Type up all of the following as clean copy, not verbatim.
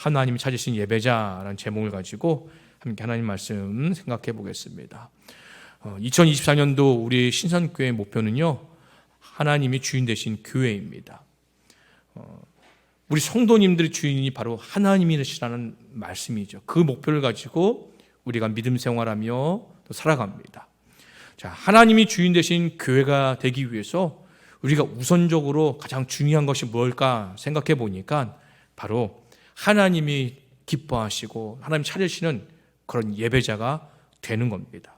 하나님이 찾으신 예배자라는 제목을 가지고 함께 하나님 말씀 생각해 보겠습니다. 2024년도 우리 신선교회 목표는요, 하나님이 주인 되신 교회입니다. 우리 성도님들의 주인이 바로 하나님이시라는 말씀이죠. 그 목표를 가지고 우리가 믿음 생활하며 또 살아갑니다. 자, 하나님이 주인 되신 교회가 되기 위해서 우리가 우선적으로 가장 중요한 것이 뭘까 생각해 보니까 바로 하나님이 기뻐하시고 하나님 찾으시는 그런 예배자가 되는 겁니다.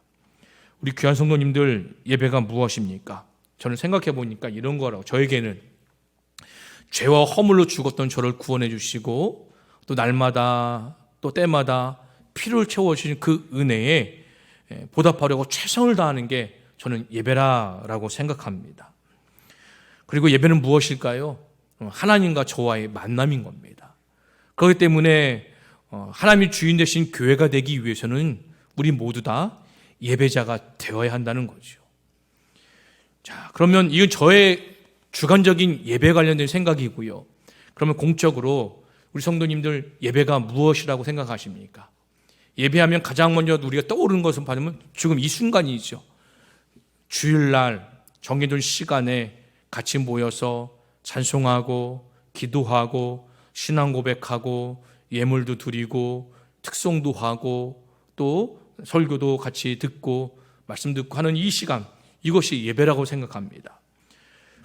우리 귀한 성도님들, 예배가 무엇입니까? 저는 생각해 보니까 이런 거라고. 저에게는 죄와 허물로 죽었던 저를 구원해 주시고 또 날마다 또 때마다 피를 채워주시는 그 은혜에 보답하려고 최선을 다하는 게 저는 예배라고 생각합니다. 그리고 예배는 무엇일까요? 하나님과 저와의 만남인 겁니다. 그렇기 때문에 하나님이 주인 되신 교회가 되기 위해서는 우리 모두 다 예배자가 되어야 한다는 거죠. 자, 그러면 이건 저의 주관적인 예배 관련된 생각이고요. 그러면 공적으로 우리 성도님들 예배가 무엇이라고 생각하십니까? 예배하면 가장 먼저 우리가 떠오르는 것을 받으면 지금 이 순간이죠. 주일날 정해둔 시간에 같이 모여서 찬송하고 기도하고 신앙 고백하고 예물도 드리고 특송도 하고 또 설교도 같이 듣고 말씀 듣고 하는 이 시간, 이것이 예배라고 생각합니다.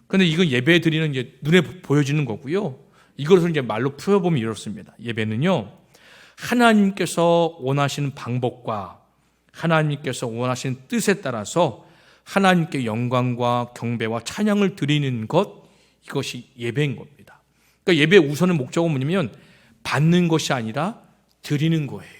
그런데 이건 예배 드리는 이제 눈에 보여지는 거고요. 이것을 이제 말로 풀어보면 이렇습니다. 예배는요, 하나님께서 원하시는 방법과 하나님께서 원하시는 뜻에 따라서 하나님께 영광과 경배와 찬양을 드리는 것, 이것이 예배인 겁니다. 그러니까 예배의 우선의 목적은 뭐냐면 받는 것이 아니라 드리는 거예요.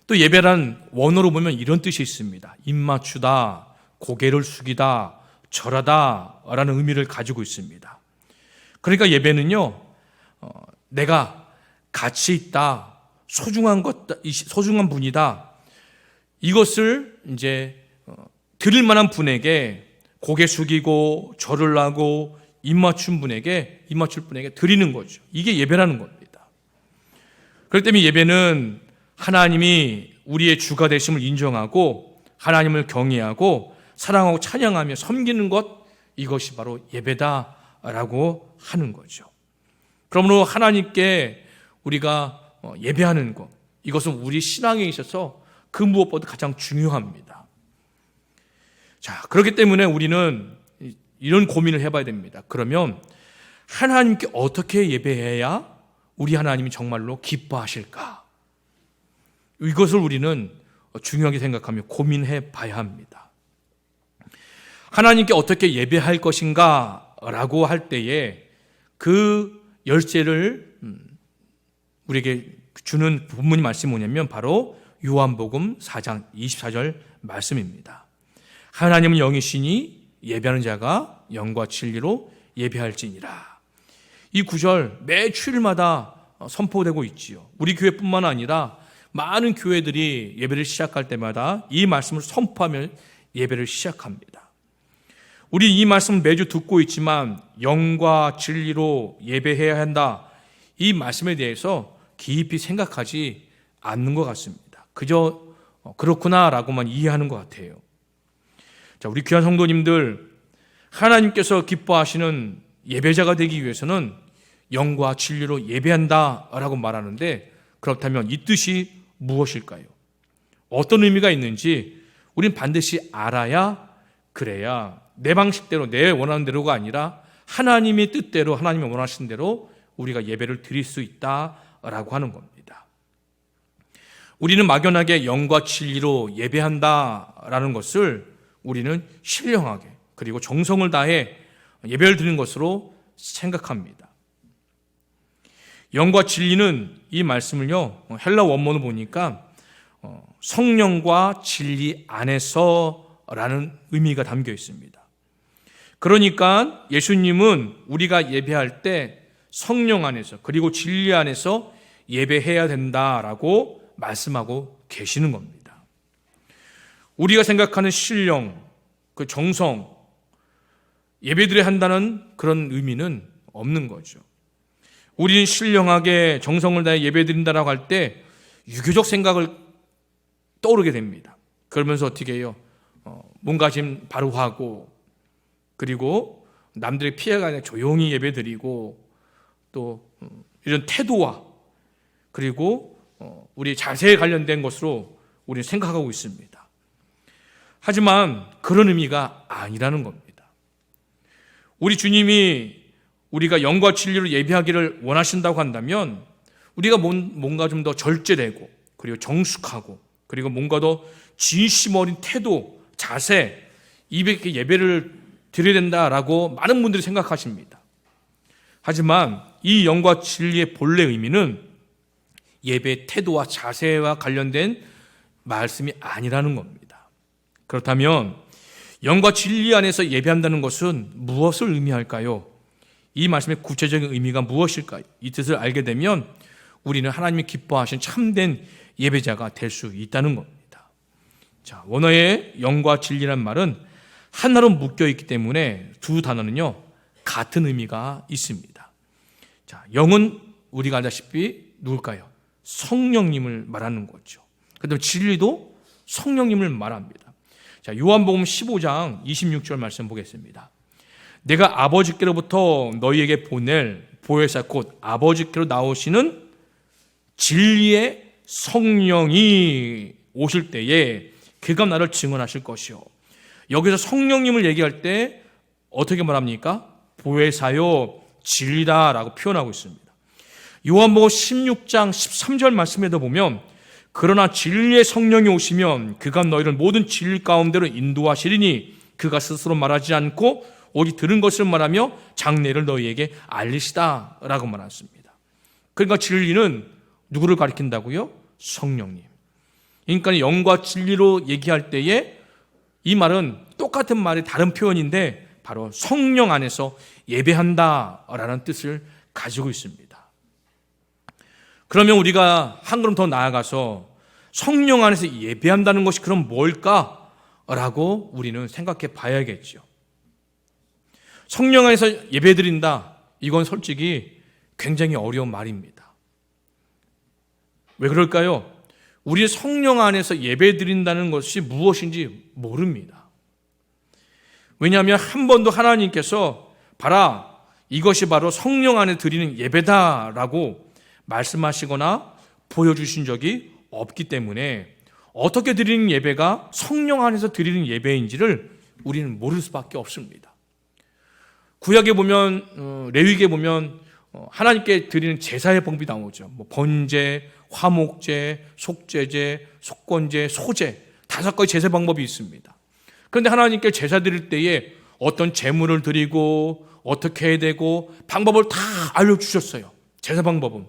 또 예배란 원어로 보면 이런 뜻이 있습니다. 입맞추다, 고개를 숙이다, 절하다 라는 의미를 가지고 있습니다. 그러니까 예배는요, 내가 가치 있다, 소중한 분이다, 이것을 이제 드릴 만한 분에게 고개 숙이고 절을 하고 입맞출 분에게 드리는 거죠. 이게 예배라는 겁니다. 그렇기 때문에 예배는 하나님이 우리의 주가 되심을 인정하고 하나님을 경외하고 사랑하고 찬양하며 섬기는 것, 이것이 바로 예배다라고 하는 거죠. 그러므로 하나님께 우리가 예배하는 것, 이것은 우리 신앙에 있어서 그 무엇보다 가장 중요합니다. 자, 그렇기 때문에 우리는 이런 고민을 해봐야 됩니다. 그러면 하나님께 어떻게 예배해야 우리 하나님이 정말로 기뻐하실까? 이것을 우리는 중요하게 생각하며 고민해 봐야 합니다. 하나님께 어떻게 예배할 것인가 라고 할 때에 그 열쇠를 우리에게 주는 본문의 말씀이 뭐냐면 바로 요한복음 4장 24절 말씀입니다. 하나님은 영이시니 예배하는 자가 영과 진리로 예배할지니라. 이 구절 매 주일마다 선포되고 있지요. 우리 교회뿐만 아니라 많은 교회들이 예배를 시작할 때마다 이 말씀을 선포하며 예배를 시작합니다. 우리 이 말씀을 매주 듣고 있지만 영과 진리로 예배해야 한다, 이 말씀에 대해서 깊이 생각하지 않는 것 같습니다. 그저 그렇구나라고만 이해하는 것 같아요. 자, 우리 귀한 성도님들, 하나님께서 기뻐하시는 예배자가 되기 위해서는 영과 진리로 예배한다라고 말하는데, 그렇다면 이 뜻이 무엇일까요? 어떤 의미가 있는지 우린 반드시 알아야, 그래야 내 방식대로 내 원하는 대로가 아니라 하나님의 뜻대로, 하나님이 원하시는 대로 우리가 예배를 드릴 수 있다라고 하는 겁니다. 우리는 막연하게 영과 진리로 예배한다라는 것을 우리는 신령하게 그리고 정성을 다해 예배를 드리는 것으로 생각합니다. 영과 진리는 이 말씀을요, 헬라 원문을 보니까 성령과 진리 안에서라는 의미가 담겨 있습니다. 그러니까 예수님은 우리가 예배할 때 성령 안에서 그리고 진리 안에서 예배해야 된다라고 말씀하고 계시는 겁니다. 우리가 생각하는 신령, 그 정성, 예배드려야 한다는 그런 의미는 없는 거죠. 우리는 신령하게 정성을 다해 예배드린다라고 할 때 유교적 생각을 떠오르게 됩니다. 그러면서 어떻게 해요? 몸가짐 바로 하고, 그리고 남들의 피해가 아니라 조용히 예배드리고, 또 이런 태도와 그리고 우리 자세에 관련된 것으로 우리는 생각하고 있습니다. 하지만 그런 의미가 아니라는 겁니다. 우리 주님이 우리가 영과 진리로 예배하기를 원하신다고 한다면 우리가 뭔가 좀 더 절제되고, 그리고 정숙하고, 그리고 뭔가 더 진심 어린 태도, 자세, 이렇게 예배를 드려야 된다라고 많은 분들이 생각하십니다. 하지만 이 영과 진리의 본래 의미는 예배의 태도와 자세와 관련된 말씀이 아니라는 겁니다. 그렇다면 영과 진리 안에서 예배한다는 것은 무엇을 의미할까요? 이 말씀의 구체적인 의미가 무엇일까요? 이 뜻을 알게 되면 우리는 하나님이 기뻐하신 참된 예배자가 될 수 있다는 겁니다. 자, 원어의 영과 진리란 말은 하나로 묶여 있기 때문에 두 단어는요, 같은 의미가 있습니다. 자, 영은 우리가 알다시피 누굴까요? 성령님을 말하는 거죠. 그다음에 진리도 성령님을 말합니다. 자, 요한복음 15장 26절 말씀 보겠습니다. 내가 아버지께로부터 너희에게 보낼 보혜사 곧 아버지께로 나오시는 진리의 성령이 오실 때에 그가 나를 증언하실 것이요. 여기서 성령님을 얘기할 때 어떻게 말합니까? 보혜사요, 진리다라고 표현하고 있습니다. 요한복음 16장 13절 말씀에도 보면 그러나 진리의 성령이 오시면 그가 너희를 모든 진리 가운데로 인도하시리니 그가 스스로 말하지 않고 오직 들은 것을 말하며 장래를 너희에게 알리시다 라고 말했습니다. 그러니까 진리는 누구를 가리킨다고요? 성령님. 그러니까 영과 진리로 얘기할 때에 이 말은 똑같은 말이 다른 표현인데 바로 성령 안에서 예배한다라는 뜻을 가지고 있습니다. 그러면 우리가 한 걸음 더 나아가서 성령 안에서 예배한다는 것이 그럼 뭘까라고 우리는 생각해 봐야겠죠. 성령 안에서 예배드린다, 이건 솔직히 굉장히 어려운 말입니다. 왜 그럴까요? 우리 성령 안에서 예배드린다는 것이 무엇인지 모릅니다. 왜냐하면 한 번도 하나님께서 봐라, 이것이 바로 성령 안에 드리는 예배다라고 말씀하시거나 보여주신 적이 없기 때문에 어떻게 드리는 예배가 성령 안에서 드리는 예배인지를 우리는 모를 수밖에 없습니다. 구약에 보면 레위기에 보면 하나님께 드리는 제사의 법이 나오죠. 뭐 번제, 화목제, 속죄제, 속건제, 소제 5가지 제사 방법이 있습니다. 그런데 하나님께 제사 드릴 때에 어떤 제물을 드리고 어떻게 해야 되고 방법을 다 알려주셨어요. 제사 방법은.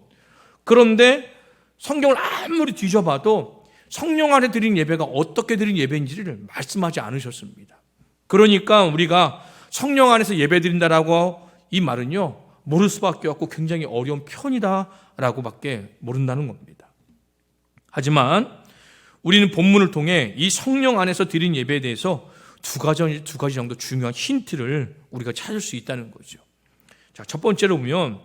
그런데 성경을 아무리 뒤져봐도 성령 안에 드린 예배가 어떻게 드린 예배인지를 말씀하지 않으셨습니다. 그러니까 우리가 성령 안에서 예배 드린다라고 이 말은요, 모를 수밖에 없고 굉장히 어려운 편이다라고 밖에 모른다는 겁니다. 하지만 우리는 본문을 통해 이 성령 안에서 드린 예배에 대해서 두 가지 정도 중요한 힌트를 우리가 찾을 수 있다는 거죠. 자, 첫 번째로 보면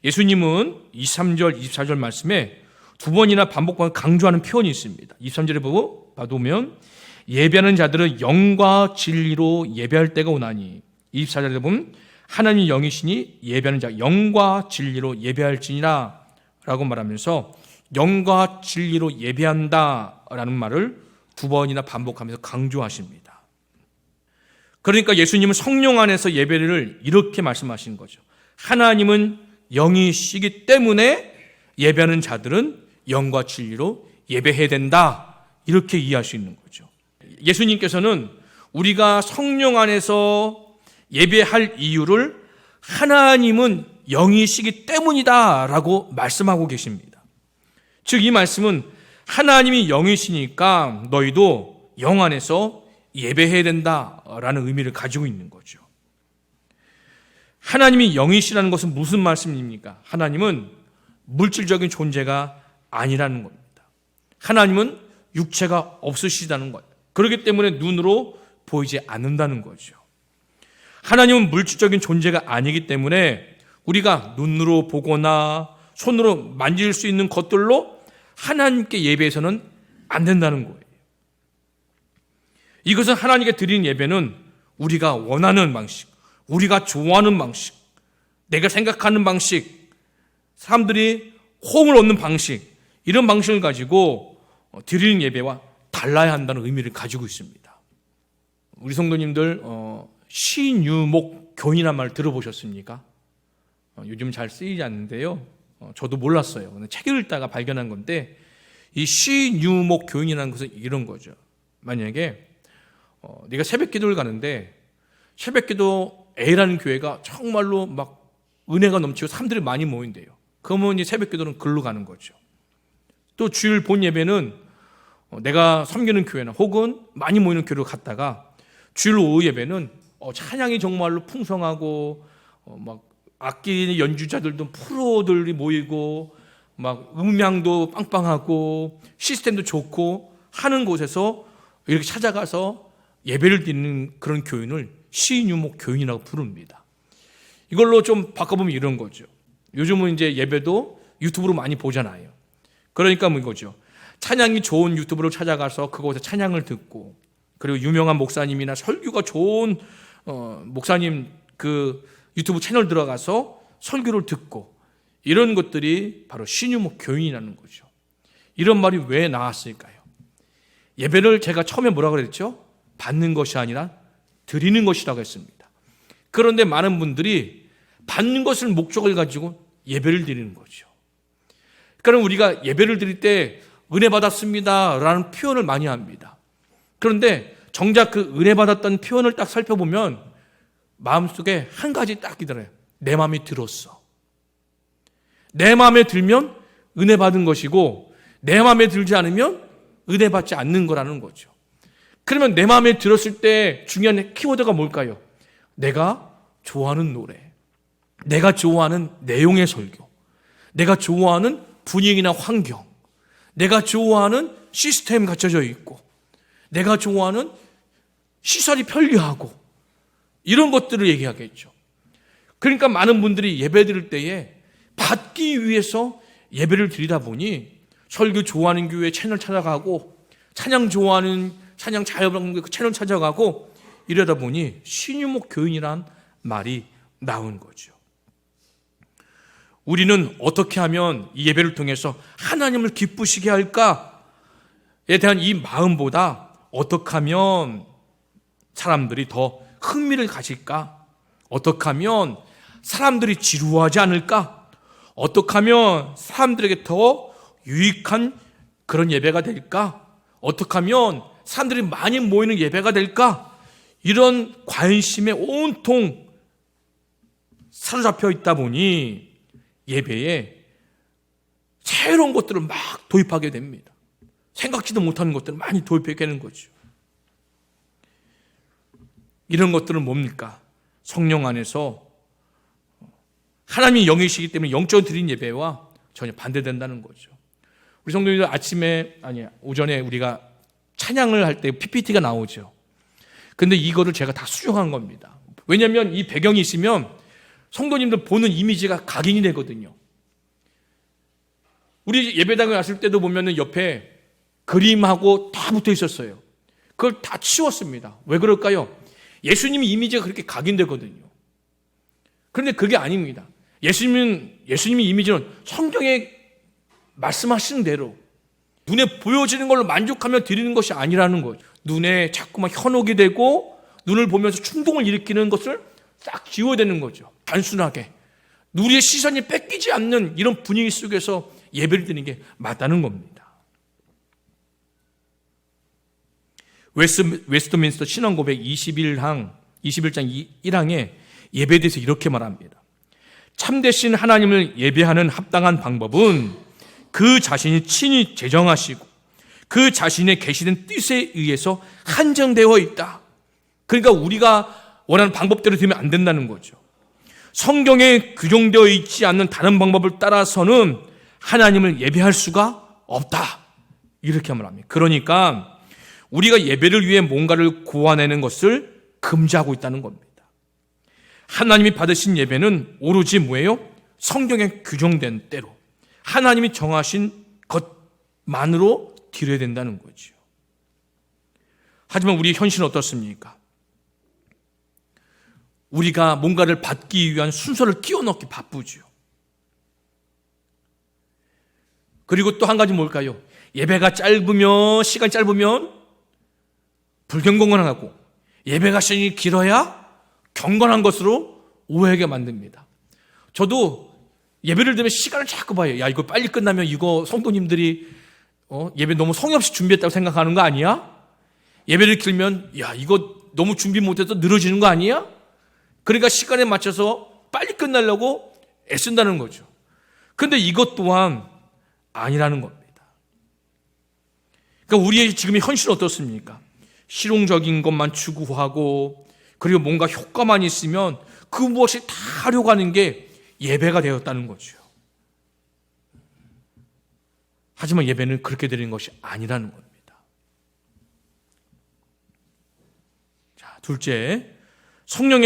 예수님은 23절, 24절 말씀에 두 번이나 반복하고 강조하는 표현이 있습니다. 23절에 보면 예배하는 자들은 영과 진리로 예배할 때가 오나니, 24절에 보면 하나님 영이시니 예배하는 자 영과 진리로 예배할지니라 라고 말하면서 영과 진리로 예배한다 라는 말을 두 번이나 반복하면서 강조하십니다. 그러니까 예수님은 성령 안에서 예배를 이렇게 말씀하시는 거죠. 하나님은 영이시기 때문에 예배하는 자들은 영과 진리로 예배해야 된다, 이렇게 이해할 수 있는 거죠. 예수님께서는 우리가 성령 안에서 예배할 이유를 하나님은 영이시기 때문이다 라고 말씀하고 계십니다. 즉 이 말씀은 하나님이 영이시니까 너희도 영 안에서 예배해야 된다라는 의미를 가지고 있는 거죠. 하나님이 영이시라는 것은 무슨 말씀입니까? 하나님은 물질적인 존재가 아니라는 겁니다. 하나님은 육체가 없으시다는 거예요. 그렇기 때문에 눈으로 보이지 않는다는 거죠. 하나님은 물질적인 존재가 아니기 때문에 우리가 눈으로 보거나 손으로 만질 수 있는 것들로 하나님께 예배해서는 안 된다는 거예요. 이것은 하나님께 드리는 예배는 우리가 원하는 방식, 우리가 좋아하는 방식, 내가 생각하는 방식, 사람들이 호응을 얻는 방식, 이런 방식을 가지고 드리는 예배와 달라야 한다는 의미를 가지고 있습니다. 우리 성도님들 신유목 교인이라는 말 들어보셨습니까? 요즘 잘 쓰이지 않는데요. 저도 몰랐어요. 책 읽다가 발견한 건데, 이 신유목 교인이라는 것은 이런 거죠. 만약에 네가 새벽 기도를 가는데 새벽 기도 A라는 교회가 정말로 막 은혜가 넘치고 사람들이 많이 모인대요. 그러면 이제 새벽 기도는 글로 가는 거죠. 또 주일 본 예배는 내가 섬기는 교회나 혹은 많이 모이는 교회로 갔다가 주일 오후 예배는 찬양이 정말로 풍성하고 막 악기 연주자들도 프로들이 모이고 막 음향도 빵빵하고 시스템도 좋고 하는 곳에서 이렇게 찾아가서 예배를 드리는 그런 교인을 신유목 교인이라고 부릅니다. 이걸로 좀 바꿔보면 이런 거죠. 요즘은 이제 예배도 유튜브로 많이 보잖아요. 그러니까 뭐 이거죠. 찬양이 좋은 유튜브로 찾아가서 그곳에 찬양을 듣고, 그리고 유명한 목사님이나 설교가 좋은 목사님 그 유튜브 채널 들어가서 설교를 듣고, 이런 것들이 바로 신유목 교인이라는 거죠. 이런 말이 왜 나왔을까요? 예배를 제가 처음에 뭐라고 그랬죠? 받는 것이 아니라 드리는 것이라고 했습니다. 그런데 많은 분들이 받는 것을 목적을 가지고 예배를 드리는 거죠. 그러니까 우리가 예배를 드릴 때 은혜 받았습니다 라는 표현을 많이 합니다. 그런데 정작 그 은혜 받았다는 표현을 딱 살펴보면 마음속에 한 가지 딱 있더래요. 내 마음에 들었어. 내 마음에 들면 은혜 받은 것이고, 내 마음에 들지 않으면 은혜 받지 않는 거라는 거죠. 그러면 내 마음에 들었을 때 중요한 키워드가 뭘까요? 내가 좋아하는 노래, 내가 좋아하는 내용의 설교, 내가 좋아하는 분위기나 환경, 내가 좋아하는 시스템이 갖춰져 있고, 내가 좋아하는 시설이 편리하고, 이런 것들을 얘기하겠죠. 그러니까 많은 분들이 예배 드릴 때에 받기 위해서 예배를 드리다 보니 설교 좋아하는 교회 채널 찾아가고, 찬양 좋아하는 찬양 잘 부르는 그 채널 찾아가고, 이러다 보니 신유목 교인이란 말이 나온 거죠. 우리는 어떻게 하면 이 예배를 통해서 하나님을 기쁘시게 할까에 대한 이 마음보다 어떻게 하면 사람들이 더 흥미를 가질까? 어떻게 하면 사람들이 지루하지 않을까? 어떻게 하면 사람들에게 더 유익한 그런 예배가 될까? 어떻게 하면 사람들이 많이 모이는 예배가 될까? 이런 관심에 온통 사로잡혀 있다 보니 예배에 새로운 것들을 막 도입하게 됩니다. 생각지도 못하는 것들을 많이 도입하게 되는 거죠. 이런 것들은 뭡니까? 성령 안에서 하나님이 영이시기 때문에 영적으로 드린 예배와 전혀 반대된다는 거죠. 우리 성도님들 오전에 우리가 찬양을 할 때 PPT가 나오죠. 근데 이거를 제가 다 수정한 겁니다. 왜냐하면 이 배경이 있으면 성도님들 보는 이미지가 각인이 되거든요. 우리 예배당에 왔을 때도 보면은 옆에 그림하고 다 붙어 있었어요. 그걸 다 치웠습니다. 왜 그럴까요? 예수님의 이미지가 그렇게 각인되거든요. 그런데 그게 아닙니다. 예수님의 이미지는 성경에 말씀하시는 대로 눈에 보여지는 걸로 만족하며 드리는 것이 아니라는 거죠. 눈에 자꾸만 현혹이 되고 눈을 보면서 충동을 일으키는 것을 싹 지워야 되는 거죠. 단순하게 우리의 시선이 뺏기지 않는 이런 분위기 속에서 예배를 드리는 게 맞다는 겁니다. 웨스트민스터 신앙고백 21장 1항에 예배에 대해서 이렇게 말합니다. 참되신 하나님을 예배하는 합당한 방법은 그 자신이 친히 제정하시고 그 자신의 계시된 뜻에 의해서 한정되어 있다. 그러니까 우리가 원하는 방법대로 되면 안 된다는 거죠. 성경에 규정되어 있지 않는 다른 방법을 따라서는 하나님을 예배할 수가 없다. 이렇게 말합니다. 그러니까 우리가 예배를 위해 뭔가를 고안해낸 것을 금지하고 있다는 겁니다. 하나님이 받으신 예배는 오로지 뭐예요? 성경에 규정된 때로 하나님이 정하신 것만으로 드려야 된다는 거죠. 하지만 우리의 현실은 어떻습니까? 우리가 뭔가를 받기 위한 순서를 끼워 넣기 바쁘죠. 그리고 또 한 가지 뭘까요? 예배가 짧으면, 시간이 짧으면 불경건건하고, 예배가 시간이 길어야 경건한 것으로 오해하게 만듭니다. 저도 예배를 드리면 시간을 자꾸 봐요. 야, 이거 빨리 끝나면 이거 성도님들이 예배 너무 성의 없이 준비했다고 생각하는 거 아니야? 예배를 길면 야, 이거 너무 준비 못해서 늘어지는 거 아니야? 그러니까 시간에 맞춰서 빨리 끝내려고 애쓴다는 거죠. 그런데 이것 또한 아니라는 겁니다. 그러니까 우리의 지금의 현실은 어떻습니까? 실용적인 것만 추구하고, 그리고 뭔가 효과만 있으면 그 무엇이 다 하려고 하는 게 예배가 되었다는 거죠. 하지만 예배는 그렇게 드리는 것이 아니라는 겁니다. 자, 둘째, 성령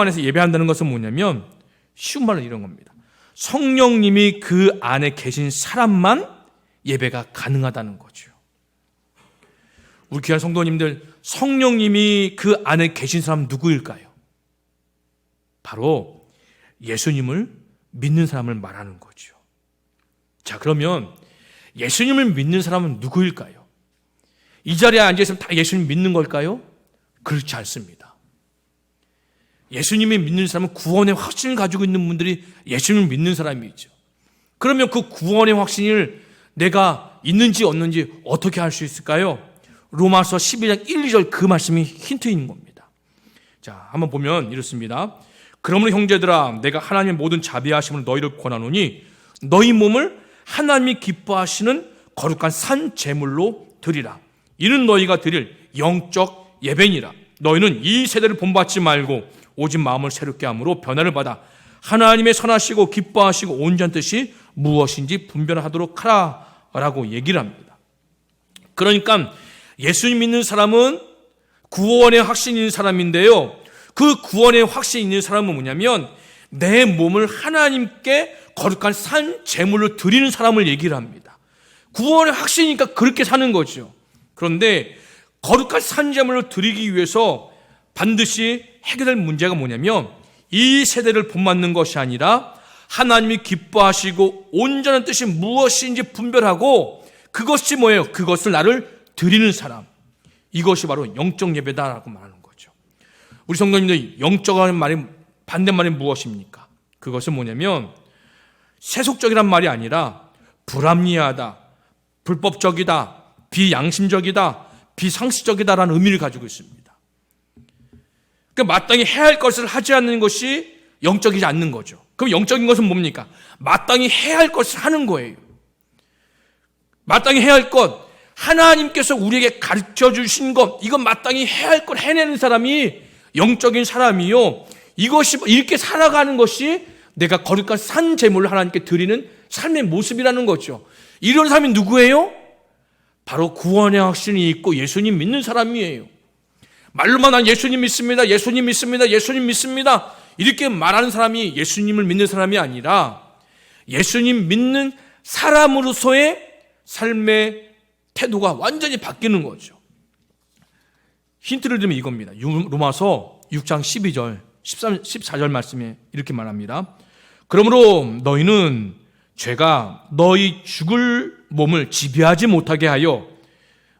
안에서 예배한다는 것은 뭐냐면, 쉬운 말로 이런 겁니다. 성령님이 그 안에 계신 사람만 예배가 가능하다는 거죠. 우리 귀한 성도님들, 성령님이 그 안에 계신 사람 누구일까요? 바로 예수님을 믿는 사람을 말하는 거죠. 자, 그러면 예수님을 믿는 사람은 누구일까요? 이 자리에 앉아있으면 다 예수님 믿는 걸까요? 그렇지 않습니다. 예수님이 믿는 사람은 구원의 확신을 가지고 있는 분들이 예수님을 믿는 사람이죠. 그러면 그 구원의 확신을 내가 있는지 없는지 어떻게 알 수 있을까요? 로마서 12장 1, 2절 그 말씀이 힌트인 겁니다. 자, 한번 보면 이렇습니다. 그러므로 형제들아, 내가 하나님의 모든 자비하심으로 너희를 권하노니 너희 몸을 하나님이 기뻐하시는 거룩한 산 제물로 드리라. 이는 너희가 드릴 영적 예배니라. 너희는 이 세대를 본받지 말고 오직 마음을 새롭게 함으로 변화를 받아 하나님의 선하시고 기뻐하시고 온전한 뜻이 무엇인지 분별하도록 하라라고 얘기를 합니다. 그러니까 예수님 믿는 사람은 구원의 확신이 있는 사람인데요, 그 구원의 확신이 있는 사람은 뭐냐면 내 몸을 하나님께 거룩한 산 제물로 드리는 사람을 얘기를 합니다. 구원의 확신이니까 그렇게 사는 거죠. 그런데 거룩한 산 제물로 드리기 위해서 반드시 해결될 문제가 뭐냐면 이 세대를 본받는 것이 아니라 하나님이 기뻐하시고 온전한 뜻이 무엇인지 분별하고 그것이 뭐예요? 그것을 나를 드리는 사람. 이것이 바로 영적 예배다라고 말하는 거죠. 우리 성도님들, 영적이라는 말이 반대말이 무엇입니까? 그것은 뭐냐면 세속적이란 말이 아니라 불합리하다, 불법적이다, 비양심적이다, 비상식적이다라는 의미를 가지고 있습니다. 그러니까 마땅히 해야 할 것을 하지 않는 것이 영적이지 않는 거죠. 그럼 영적인 것은 뭡니까? 마땅히 해야 할 것을 하는 거예요. 마땅히 해야 할 것, 하나님께서 우리에게 가르쳐 주신 것, 이건 마땅히 해야 할 걸 해내는 사람이 영적인 사람이요, 이것이 이렇게 살아가는 것이 내가 거룩한 산 제물을 하나님께 드리는 삶의 모습이라는 거죠. 이런 사람이 누구예요? 바로 구원의 확신이 있고 예수님 믿는 사람이에요. 말로만 난 예수님 믿습니다, 예수님 믿습니다, 예수님 믿습니다 이렇게 말하는 사람이 예수님을 믿는 사람이 아니라 예수님 믿는 사람으로서의 삶의 태도가 완전히 바뀌는 거죠. 힌트를 드리면 이겁니다. 로마서 6장 12절 14절 말씀에 이렇게 말합니다. 그러므로 너희는 죄가 너희 죽을 몸을 지배하지 못하게 하여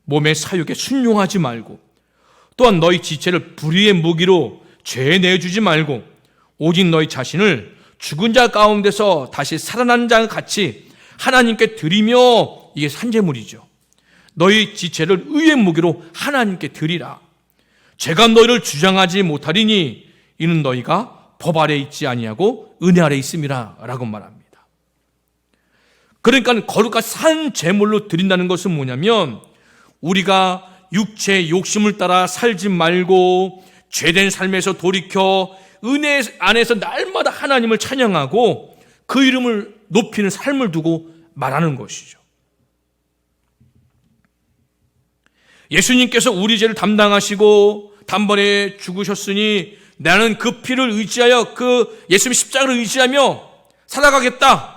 몸의 사욕에 순종하지 말고, 또한 너희 지체를 불의의 무기로 죄에 내주지 말고 오직 너희 자신을 죽은 자 가운데서 다시 살아난 자 같이 하나님께 드리며, 이게 산제물이죠. 너희 지체를 의의 무기로 하나님께 드리라. 죄가 너희를 주장하지 못하리니 이는 너희가 법 아래 있지 아니하고 은혜 아래 있음이라 라고 말합니다. 그러니까 거룩한 산 제물로 드린다는 것은 뭐냐면 우리가 육체의 욕심을 따라 살지 말고 죄된 삶에서 돌이켜 은혜 안에서 날마다 하나님을 찬양하고 그 이름을 높이는 삶을 두고 말하는 것이죠. 예수님께서 우리 죄를 담당하시고 단번에 죽으셨으니 나는 그 피를 의지하여 그 예수님의 십자가를 의지하며 살아가겠다,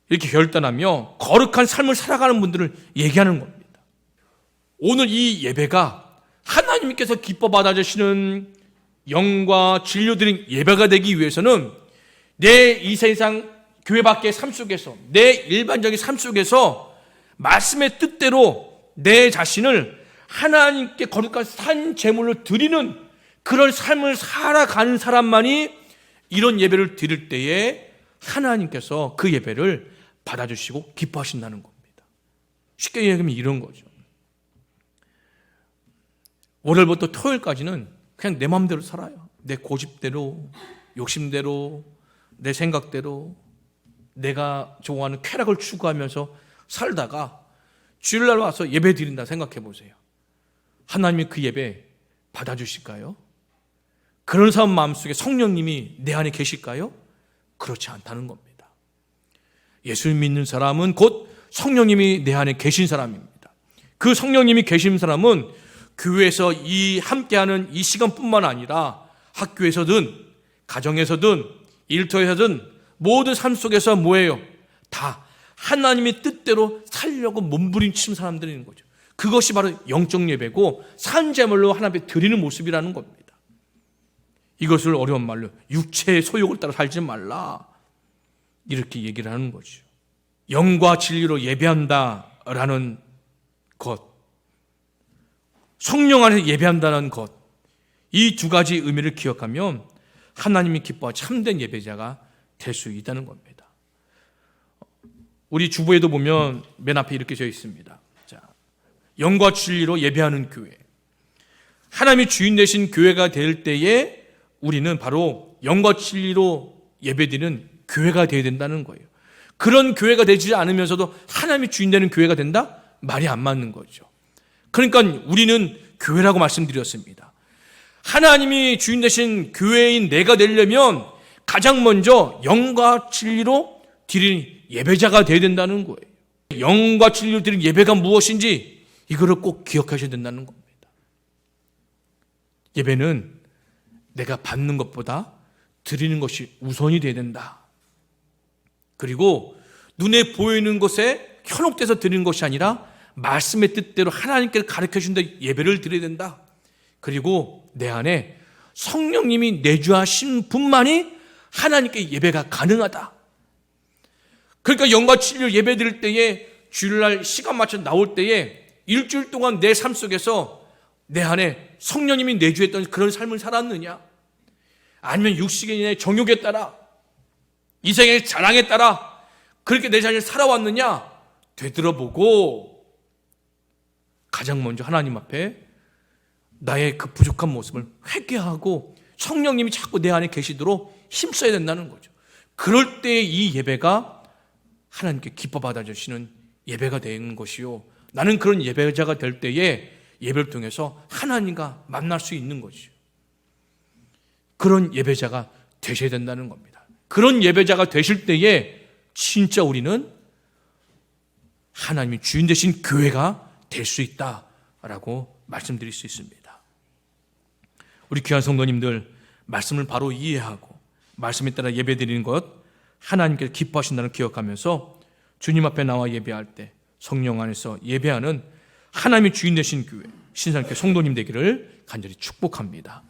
이렇게 결단하며 거룩한 삶을 살아가는 분들을 얘기하는 겁니다. 오늘 이 예배가 하나님께서 기뻐 받아주시는 영과 진료 드린 예배가 되기 위해서는 내 이 세상 교회 밖의 삶 속에서, 내 일반적인 삶 속에서 말씀의 뜻대로 내 자신을 하나님께 거룩한 산 제물로 드리는 그런 삶을 살아가는 사람만이 이런 예배를 드릴 때에 하나님께서 그 예배를 받아주시고 기뻐하신다는 겁니다. 쉽게 얘기하면 이런 거죠. 월요일부터 토요일까지는 그냥 내 마음대로 살아요. 내 고집대로, 욕심대로, 내 생각대로 내가 좋아하는 쾌락을 추구하면서 살다가 주일날 와서 예배 드린다 생각해 보세요. 하나님이 그 예배 받아주실까요? 그런 사람 마음속에 성령님이 내 안에 계실까요? 그렇지 않다는 겁니다. 예수를 믿는 사람은 곧 성령님이 내 안에 계신 사람입니다. 그 성령님이 계신 사람은 교회에서 이 함께하는 이 시간뿐만 아니라 학교에서든 가정에서든 일터에서든 모든 삶 속에서 뭐예요? 다 하나님의 뜻대로 살려고 몸부림치는 사람들이 있는 거죠. 그것이 바로 영적 예배고 산제물로 하나님 앞에 드리는 모습이라는 겁니다. 이것을 어려운 말로 육체의 소욕을 따라 살지 말라, 이렇게 얘기를 하는 거죠. 영과 진리로 예배한다라는 것, 성령 안에서 예배한다는 것, 이 두 가지 의미를 기억하면 하나님이 기뻐하는 참된 예배자가 될 수 있다는 겁니다. 우리 주보에도 보면 맨 앞에 이렇게 써 있습니다. 자, 영과 진리로 예배하는 교회. 하나님이 주인 되신 교회가 될 때에 우리는 바로 영과 진리로 예배드리는 교회가 되어야 된다는 거예요. 그런 교회가 되지 않으면서도 하나님이 주인 되는 교회가 된다? 말이 안 맞는 거죠. 그러니까 우리는 교회라고 말씀드렸습니다. 하나님이 주인 되신 교회인 내가 되려면 가장 먼저 영과 진리로 드리는 예배자가 되어야 된다는 거예요. 영과 진리로 드리는 예배가 무엇인지 이거를 꼭 기억하셔야 된다는 겁니다. 예배는 내가 받는 것보다 드리는 것이 우선이 되어야 된다. 그리고 눈에 보이는 것에 현혹돼서 드리는 것이 아니라 말씀의 뜻대로 하나님께서 가르쳐준 대 예배를 드려야 된다. 그리고 내 안에 성령님이 내주하신 분만이 하나님께 예배가 가능하다. 그러니까 영과 진리로 예배 드릴 때에 주일날 시간 맞춰 나올 때에 일주일 동안 내 삶 속에서 내 안에 성령님이 내주했던 그런 삶을 살았느냐, 아니면 육신의 정욕에 따라 이생의 자랑에 따라 그렇게 내 자신을 살아왔느냐 되돌아보고 가장 먼저 하나님 앞에 나의 그 부족한 모습을 회개하고 성령님이 자꾸 내 안에 계시도록 힘써야 된다는 거죠. 그럴 때 이 예배가 하나님께 기뻐 받아주시는 예배가 되는 것이요, 나는 그런 예배자가 될 때에 예배를 통해서 하나님과 만날 수 있는 거죠. 그런 예배자가 되셔야 된다는 겁니다. 그런 예배자가 되실 때에 진짜 우리는 하나님이 주인 되신 교회가 될 수 있다라고 말씀드릴 수 있습니다. 우리 귀한 성도님들, 말씀을 바로 이해하고 말씀에 따라 예배드리는 것, 하나님께서 기뻐하신다는 기억하면서 주님 앞에 나와 예배할 때 성령 안에서 예배하는 하나님이 주인 되신 교회, 신선교회 성도님 되기를 간절히 축복합니다.